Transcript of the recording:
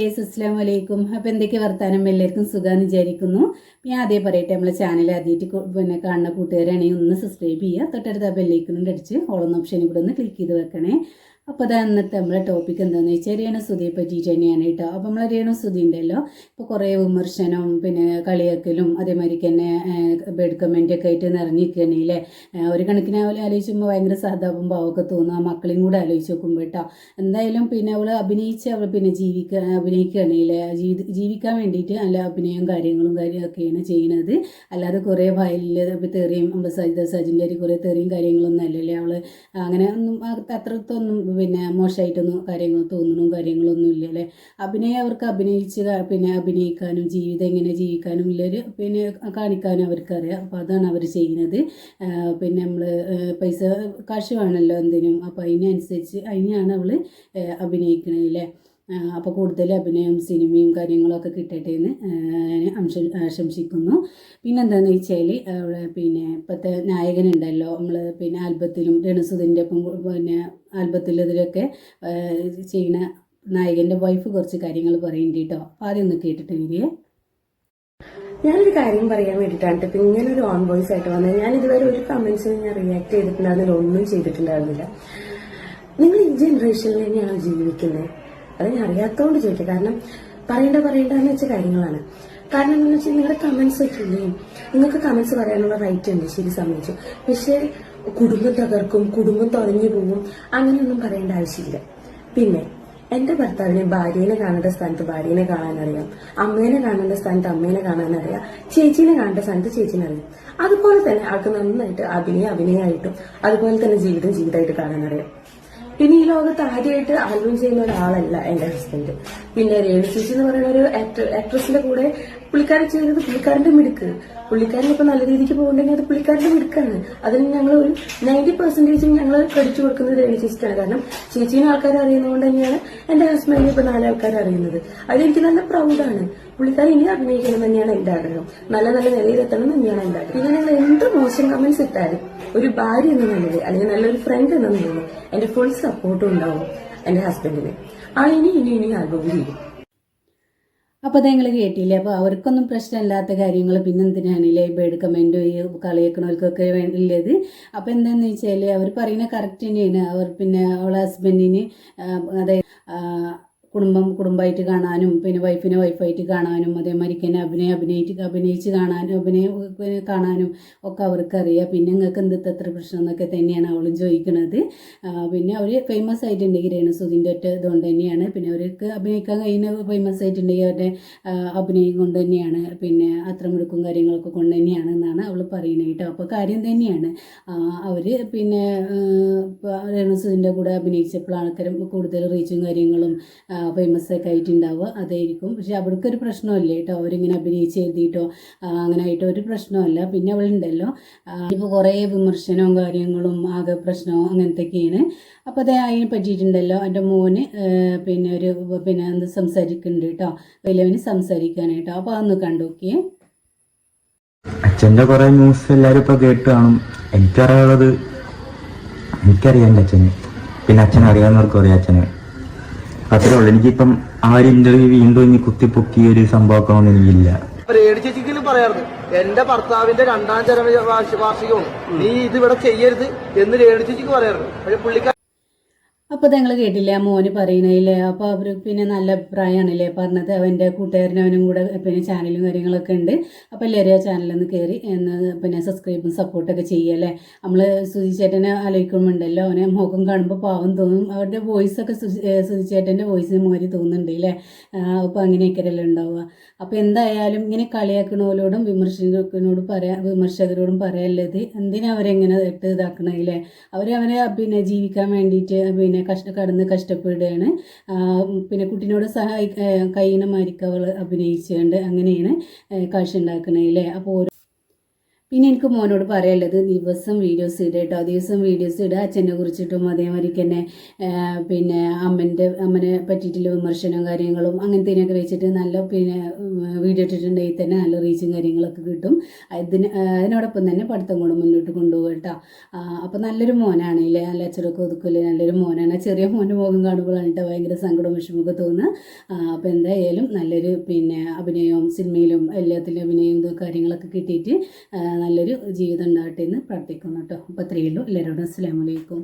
അസ്സലാമു അലൈക്കും. അപ്പോൾ എന്തൊക്കെ വർത്താനം, എല്ലാവർക്കും സുഖമാണെന്ന് വിചാരിക്കുന്നു. ഞാൻ അതേ പറയട്ടെ, നമ്മളെ ചാനൽ ആദ്യമായിട്ട് കാണുന്ന കൂട്ടുകാരാണെങ്കിൽ ഒന്ന് സബ്സ്ക്രൈബ് ചെയ്യുക, തൊട്ടടുത്ത ബെല്ലൈക്കൺ അടിച്ച് ഓളെന്ന ഓപ്ഷനും കൂടെ ഒന്ന് ക്ലിക്ക് ചെയ്ത് വെക്കണേ. അപ്പോൾ അത് അന്നത്തെ നമ്മളെ ടോപ്പിക് എന്താണെന്ന് വെച്ചാൽ രേണുസുതിയെ പറ്റിയിട്ട് തന്നെയാണ് കേട്ടോ. അപ്പോൾ നമ്മളെ രേണുസുതി ഉണ്ടല്ലോ, ഇപ്പോൾ കുറേ വിമർശനവും കളിയാക്കലും അതേമാതിരി തന്നെ ബെഡ് കമൻറ്റൊക്കെ ആയിട്ട് നിറഞ്ഞിരിക്കുകയാണല്ലേ. ഒരു കണക്കിന് ആലോചിക്കുമ്പോൾ ഭയങ്കര സഹതാപം ഭാവമൊക്കെ തോന്നും. ആ മക്കളെയും കൂടെ ആലോചിച്ച് നോക്കുമ്പോൾ കേട്ടോ. എന്തായാലും അവൾ അഭിനയിച്ച് അവൾ അഭിനയിക്കുകയാണല്ലേ, ജീവിക്കാൻ വേണ്ടിയിട്ട് നല്ല അഭിനയവും കാര്യങ്ങളൊക്കെയാണ് ചെയ്യുന്നത്. അല്ലാതെ കുറേ വയലിൽ തെറിയും നമ്മൾ സജിൻ്റെ കുറേ തെറിയും കാര്യങ്ങളൊന്നും അല്ലല്ലേ. അവൾ അങ്ങനെ ഒന്നും അത്രത്തൊന്നും മോശമായിട്ടൊന്നും കാര്യങ്ങളൊന്നും ഇല്ല അല്ലേ. അവർക്ക് അഭിനയിക്കാനും ജീവിതം എങ്ങനെ ജീവിക്കാനും ഉള്ളൊരു കാണിക്കാനും അവർക്കറിയാം. അപ്പോൾ അതാണ് അവർ ചെയ്യുന്നത്. നമ്മൾ പൈസ കാശ് വേണമല്ലോ എന്തിനും, അപ്പോൾ അതിനാണ് അവൾ അഭിനയിക്കണല്ലേ. അപ്പോൾ കൂടുതൽ അഭിനയം സിനിമയും കാര്യങ്ങളൊക്കെ കിട്ടട്ടെ എന്ന് ഞാൻ ആശംസിക്കുന്നു. പിന്നെന്താണെന്ന് വെച്ചാൽ ഇപ്പോഴത്തെ നായകനുണ്ടല്ലോ, നമ്മൾ ആൽബത്തിലും രേണുസുതിൻ്റെ ഒപ്പം ആൽബത്തിൽ ഇതിലൊക്കെ ചെയ്യുന്ന നായകൻ്റെ വൈഫ് കുറച്ച് കാര്യങ്ങൾ പറയുന്നുണ്ട് കേട്ടോ. അപ്പോൾ ആദ്യം ഒന്ന് കേട്ടിട്ട് വരികയെ. ഞാനൊരു കാര്യം പറയാൻ വേണ്ടിയിട്ടാണ് ഇപ്പം ഇങ്ങനെ ഒരു ഓൺ വോയിസ് ആയിട്ട് വന്നത്. ഞാൻ ഇതുവരെ ഒരു കമന്റ്സിന് ഞാൻ റിയാക്ട് ചെയ്തിട്ടുണ്ടായിരുന്നില്ല, ഒന്നും ചെയ്തിട്ടുണ്ടായിരുന്നില്ല. നിങ്ങൾ ഈ ജനറേഷനിൽ തന്നെയാണ് ജീവിക്കുന്നത്. അത് ഞാൻ അറിയാത്തതുകൊണ്ട് ചോദിക്കാം. കാരണം പറയേണ്ടെന്ന് വെച്ച കാര്യങ്ങളാണ്. കാരണം എന്താണെന്ന് വെച്ചാൽ നിങ്ങളുടെ കമന്റ്സ് ഒക്കെ ഇല്ലേ, നിങ്ങൾക്ക് കമന്റ്സ് പറയാനുള്ള റൈറ്റ് ഉണ്ട്, ശരി സമ്മതിച്ചു. പക്ഷെ കുടുംബം തകർക്കും, കുടുംബം തുറഞ്ഞു പോകും, അങ്ങനെയൊന്നും പറയേണ്ട ആവശ്യമില്ല. പിന്നെ എന്റെ ഭർത്താവിനെ ഭാര്യനെ കാണേണ്ട സ്ഥാനത്ത് ഭാര്യനെ കാണാനറിയാം, അമ്മേനെ കാണേണ്ട സ്ഥാനത്ത് അമ്മേനെ കാണാനറിയാം, ചേച്ചീനെ കാണേണ്ട സ്ഥാനത്ത് ചേച്ചീനെ അറിയാം. അതുപോലെ തന്നെ ആൾക്ക് നന്നായിട്ട് അഭിനയമായിട്ടും അതുപോലെ തന്നെ ജീവിതമായിട്ട് കാണാനറിയാം. പിന്നെ ഈ ലോകത്ത് ആദ്യമായിട്ട് ആൽബം ചെയ്യുന്ന ഒരാളല്ല എന്റെ ഹസ്ബൻഡ്. പിന്നെ രേണു ചേച്ചി എന്ന് പറയുന്ന ഒരു ആക്ട്രസിന്റെ കൂടെ പുള്ളിക്കാരൻ ചെയ്തത് പുള്ളിക്കാരന്റെ മിടുക്ക്. പുള്ളിക്കാരൻ ഇപ്പൊ നല്ല രീതിക്ക് പോകുന്നുണ്ടെങ്കിൽ അത് പുള്ളിക്കാരന്റെ മിടുക്കാണ്. അതിന് ഞങ്ങൾ ഒരു 90% ഞങ്ങൾ ക്രെഡിറ്റ് കൊടുക്കുന്നത് രേണു ചേച്ചിക്കാണ്. കാരണം ചേച്ചീനെ ആൾക്കാർ അറിയുന്നതുകൊണ്ട് തന്നെയാണ് എന്റെ ഹസ്ബൻഡിനെ ഇപ്പൊ 4 ആൾക്കാർ അറിയുന്നത്. അതെനിക്ക് നല്ല പ്രൗഡാണ്. പുള്ളിക്കാരൻ ഇനി അഭിനയിക്കണം തന്നെയാണ് എന്റെ ആഗ്രഹം, നല്ല നിലയിലെത്തണം തന്നെയാണ് എന്റെ ആഗ്രഹം. പിന്നെ നിങ്ങൾ എന്ത് മോശം കമന്റ്സ് ഇട്ടാലും ഒരു ഭാര്യ എന്ന നിലയിൽ അല്ലെങ്കിൽ നല്ലൊരു ഫ്രണ്ട് എന്ന നിലയിൽ എന്റെ ഫുൾ സപ്പോർട്ടും ഉണ്ടാവും എന്റെ ഹസ്ബൻഡിന്. ഇനി ആൽബം ചെയ്യും. അപ്പോൾ അത് നിങ്ങൾ കേട്ടില്ലേ. അപ്പോൾ അവർക്കൊന്നും പ്രശ്നമില്ലാത്ത കാര്യങ്ങൾ പിന്നെന്തിനാണില്ലേ ബേഡ് കമൻറ്റും ഈ കളിയാക്കണവർക്കൊക്കെ ഉള്ളത്. അപ്പോൾ എന്താണെന്ന് വെച്ചാൽ അവർ പറയുന്ന കറക്റ്റ് തന്നെയാണ്. അവർ അവളെ ഹസ്ബൻഡിന് അതായത് കുടുംബമായിട്ട് കാണാനും വൈഫിനെ വൈഫായിട്ട് കാണാനും അതേമാതിരി തന്നെ അഭിനയിച്ച് കാണാനും ഒക്കെ അവർക്കറിയാം. പിന്നെ നിങ്ങൾക്ക് എത്ര പ്രശ്നം എന്നൊക്കെ തന്നെയാണ് അവളും ചോദിക്കുന്നത്. പിന്നെ അവർ ഫേമസ് ആയിട്ടുണ്ടെങ്കിൽ രേണുസുതിൻ്റെ ഒറ്റ ഇതുകൊണ്ട് തന്നെയാണ്. പിന്നെ അവർക്ക് അഭിനയിക്കാൻ കഴിയുന്ന ഫേമസ് ആയിട്ടുണ്ടെങ്കിൽ അവരുടെ അഭിനയം കൊണ്ട് തന്നെയാണ്, അത്ര മിടുക്കും കാര്യങ്ങളൊക്കെ കൊണ്ട് തന്നെയാണ് എന്നാണ് അവൾ പറയുന്നത് കേട്ടോ. അപ്പോൾ കാര്യം തന്നെയാണ്. അവർ രേണുസുതിൻ്റെ കൂടെ അഭിനയിച്ചപ്പോഴാണ് കൂടുതൽ റീച്ചും കാര്യങ്ങളും ഫേമസ് ഒക്കെ ആയിട്ടുണ്ടാവുക, അതായിരിക്കും. പക്ഷെ അവർക്കൊരു പ്രശ്നമല്ല കേട്ടോ. അവരിങ്ങനെ അഭിനയിച്ച് എഴുതിയിട്ടോ അങ്ങനെ ആയിട്ടോ ഒരു പ്രശ്നമല്ല. പിന്നെ അവളുണ്ടല്ലോ ഇപ്പോൾ കുറേ വിമർശനവും കാര്യങ്ങളും ആകെ പ്രശ്നവും അങ്ങനത്തെയൊക്കെയാണ്. അപ്പോൾ അത് അതിനെ പറ്റിയിട്ടുണ്ടല്ലോ എൻ്റെ മോന് എന്ത് സംസാരിക്കുന്നുണ്ട് കേട്ടോ, വലിയവന് സംസാരിക്കാനായിട്ടോ. അപ്പോൾ അതൊന്ന് കണ്ടുനോക്കിയേ. അച്ഛൻ്റെ കുറേ ന്യൂസ് എല്ലാവരും ഇപ്പോൾ കേട്ട് കാണും. എനിക്കറിയാനുള്ളത് എനിക്കറിയാം എൻ്റെ അച്ഛന്, പിന്നെ അച്ഛനറിയാവുന്നവർക്കും അറിയാം അച്ഛന്. അത്രേ ഉള്ളൂ. എനിക്കിപ്പം ആ ഒരു ഇന്റർവ്യൂ വീണ്ടും ഇനി കുത്തിപ്പൊക്കി ഒരു സംഭവമാക്കണമെന്ന് എനിക്കില്ല. ചേച്ചിക്കെങ്കിലും പറയാറുണ്ട്, എന്റെ ഭർത്താവിന്റെ 2ാം ചരമവാർഷികവും നീ ഇത് ഇവിടെ ചെയ്യരുത് എന്ന് രേണു ചേച്ചിക്ക് പറയാറുണ്ട്. പക്ഷെ പുള്ളിക്കാരൻ അപ്പോൾ നിങ്ങൾ കേട്ടില്ലേ ആ മോന് പറയണതില്ലേ. അപ്പോൾ അവർ നല്ല അഭിപ്രായമാണല്ലേ പറഞ്ഞത്. അവൻ്റെ കൂട്ടുകാരനവനും കൂടെ ചാനലും കാര്യങ്ങളൊക്കെ ഉണ്ട്. അപ്പോൾ എല്ലാവരും ആ ചാനലൊന്ന് കയറി സബ്സ്ക്രൈബും സപ്പോർട്ടൊക്കെ ചെയ്യല്ലേ. നമ്മൾ സുധിച്ചേട്ടനെ ആലോചിക്കുമ്പോണ്ടല്ലോ അവനെ മുഖം കാണുമ്പോൾ പാവം തോന്നും. അവരുടെ വോയിസൊക്കെ സുധിച്ചേട്ടൻ്റെ വോയിസിന് മാതിരി തോന്നുന്നുണ്ട് അല്ലേ. അപ്പോൾ അങ്ങനെയൊക്കെയല്ലേ ഉണ്ടാവുക. അപ്പോൾ എന്തായാലും ഇങ്ങനെ കളിയാക്കണവരോടും വിമർശകരോടും പറയാനുള്ളത്, എന്തിനാ അവരെങ്ങനെ ഇതാക്കണല്ലേ. അവരെ ജീവിക്കാൻ വേണ്ടിയിട്ട് കഷ്ടപ്പെടുകയാണ്. കുട്ടീനോട് കഴിയുന്ന മാതിരിക്ക് അവൾ അഭിനയിച്ചുകൊണ്ട് അങ്ങനെയാണ് കാശ് ഉണ്ടാക്കണല്ലേ. അപ്പോൾ പിന്നെ എനിക്ക് മോനോട് പറയാനുള്ളത് ദിവസം വീഡിയോസ് ഇടുക കേട്ടോ, ദിവസം വീഡിയോസ് ഇടുക. അച്ഛനെ കുറിച്ചിട്ടും അതേമാതിരിക്ക് തന്നെ പിന്നെ അമ്മനെ പറ്റിയിട്ടുള്ള വിമർശനവും കാര്യങ്ങളും അങ്ങനത്തേനൊക്കെ വെച്ചിട്ട് നല്ല പിന്നെ വീഡിയോ ഇട്ടിട്ടുണ്ടെങ്കിൽ തന്നെ നല്ല റീച്ചും കാര്യങ്ങളൊക്കെ കിട്ടും. അതിനോടൊപ്പം തന്നെ പഠിത്തം കൂടെ മുന്നോട്ട് കൊണ്ടുപോകും കേട്ടോ. അപ്പോൾ നല്ലൊരു മോനാണല്ലേ, നല്ല അച്ചടക്കം ഒതുക്കില്ലേ, നല്ലൊരു മോനാണ്. ചെറിയ മോൻ്റെ മുഖം കാണുമ്പോഴാണ് കേട്ടോ ഭയങ്കര സങ്കടവും വിഷമമൊക്കെ തോന്നുക. അപ്പോൾ എന്തായാലും നല്ലൊരു പിന്നെ അഭിനയവും സിനിമയിലും എല്ലാത്തിലും അഭിനയവും കാര്യങ്ങളൊക്കെ കിട്ടിയിട്ട് നല്ലൊരു ജീവിതം ഉണ്ടാകട്ടെ എന്ന് പ്രാർത്ഥിക്കുന്നു കേട്ടോ. അപ്പോൾ അത്രയേ ഉള്ളൂ. എല്ലാവരോടും അസ്സലാമു അലൈക്കും.